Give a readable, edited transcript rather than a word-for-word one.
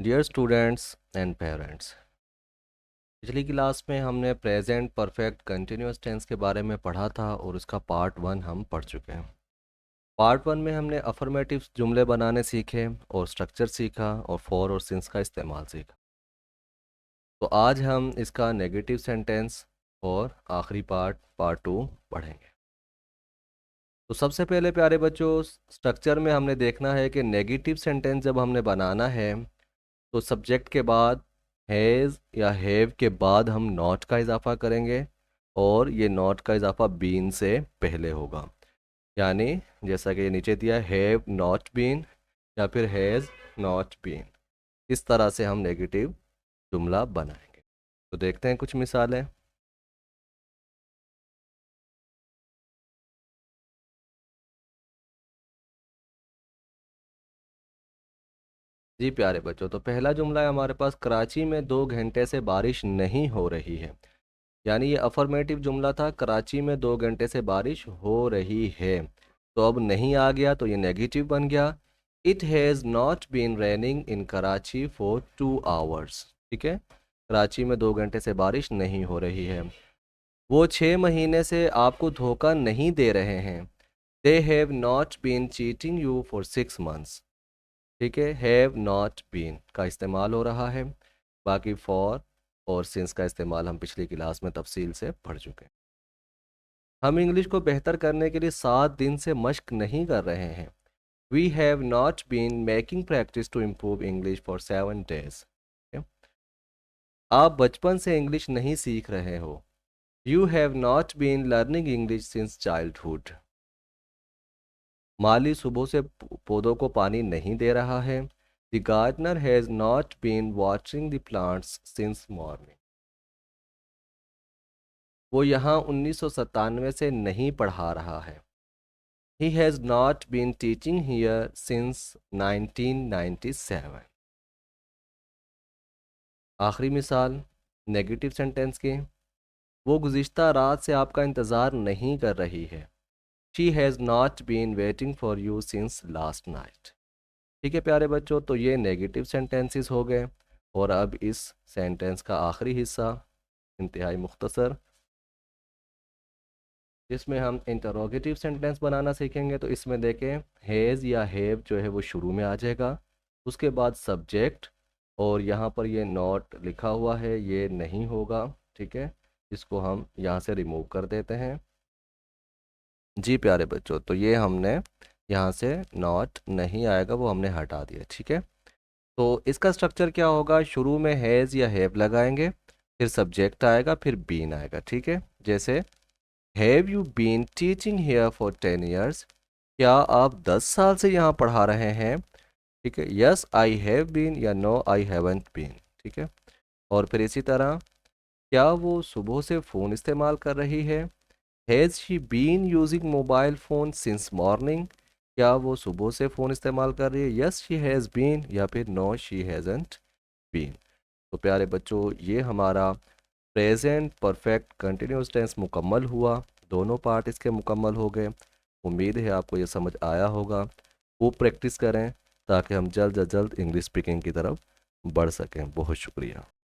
Dear students and parents, पिछली class में हमने प्रेजेंट परफेक्ट कंटिन्यूअस टेंस के बारे में पढ़ा था और उसका पार्ट 1 हम पढ़ चुके हैं। पार्ट 1 में हमने अफर्मेटिव जुमले बनाने सीखे और स्ट्रक्चर सीखा और फॉर और सिंस का इस्तेमाल सीखा। तो आज हम इसका नेगेटिव सेंटेंस और आखिरी पार्ट 2 पढ़ेंगे। तो सबसे पहले प्यारे बच्चों, स्ट्रक्चर में हमने देखना है कि नेगेटिव सेंटेंस जब हमने बनाना है तो सब्जेक्ट के बाद हैज़ या हैव के बाद हम नॉट का इजाफा करेंगे और ये नॉट का इजाफा बीन से पहले होगा। यानी जैसा कि ये नीचे दिया हैव नॉट बीन या फिर हैज़ नॉट बीन, इस तरह से हम नेगेटिव जुमला बनाएंगे। तो देखते हैं कुछ मिसालें। जी प्यारे बच्चों, तो पहला जुमला है हमारे पास, कराची में 2 घंटे से बारिश नहीं हो रही है। यानी ये अफर्मेटिव जुमला था, कराची में 2 घंटे से बारिश हो रही है। तो अब नहीं आ गया तो ये नेगेटिव बन गया। It has not been raining in Karachi for 2 hours. ठीक है, कराची में 2 घंटे से बारिश नहीं हो रही है। वो 6 महीने से आपको धोखा नहीं दे रहे हैं। They have not been cheating you for 6 months. ठीक है, हैव नॉट बीन का इस्तेमाल हो रहा है। बाकी फॉर और सिंस का इस्तेमाल हम पिछली क्लास में तफसील से पढ़ चुके हैं। हम इंग्लिश को बेहतर करने के लिए 7 दिन से मश्क नहीं कर रहे हैं। We have not been making practice to improve English for 7 days. आप बचपन से इंग्लिश नहीं सीख रहे हो। You have not been learning English since childhood. माली सुबह से पौधों को पानी नहीं दे रहा है। The gardener has not been watering the plants since morning. वो यहाँ 1997 से नहीं पढ़ा रहा है। He has not been teaching here since 1997। आखिरी मिसाल नेगेटिव सेंटेंस की, वो गुज़िश्ता रात से आपका इंतज़ार नहीं कर रही है। She has not been waiting for you since last night। ठीक है प्यारे बच्चों, तो ये नेगेटिव सेंटेंसेस हो गए। और अब इस सेंटेंस का आखिरी हिस्सा इंतहाई मुख्तसर, जिसमें हम इंटरोगेटिव सेंटेंस बनाना सीखेंगे। तो इसमें देखें, हैज़ या हैव जो है वो शुरू में आ जाएगा, उसके बाद सब्जेक्ट, और यहाँ पर ये नॉट लिखा हुआ है, ये नहीं होगा। ठीक है, इसको हम यहाँ से रिमूव कर देते हैं। जी प्यारे बच्चों, तो ये हमने यहाँ से नॉट नहीं आएगा, वो हमने हटा दिया। ठीक है, तो इसका स्ट्रक्चर क्या होगा, शुरू में हैज़ या हैव लगाएंगे, फिर सब्जेक्ट आएगा, फिर बीन आएगा। ठीक है, जैसे have you been teaching here for 10 years. क्या आप 10 साल से यहाँ पढ़ा रहे हैं। ठीक है, यस आई हैव बीन या नो आई हैवंट बीन। ठीक है, और फिर इसी तरह, क्या वो सुबह से फ़ोन इस्तेमाल कर रही है। Has she been using mobile phone since morning. क्या वो सुबह से फ़ोन इस्तेमाल कर रही है। यस शी हैज़ बीन या फिर नो शी हैज़ंट बीन। तो प्यारे बच्चों, ये हमारा प्रेजेंट परफेक्ट कंटिन्यूस टेंस मुकम्मल हुआ। दोनों पार्ट इसके मुकम्मल हो गए। उम्मीद है आपको ये समझ आया होगा। वो प्रैक्टिस करें ताकि हम जल्द से जल्द इंग्लिश स्पीकिंग की तरफ बढ़ सकें। बहुत शुक्रिया।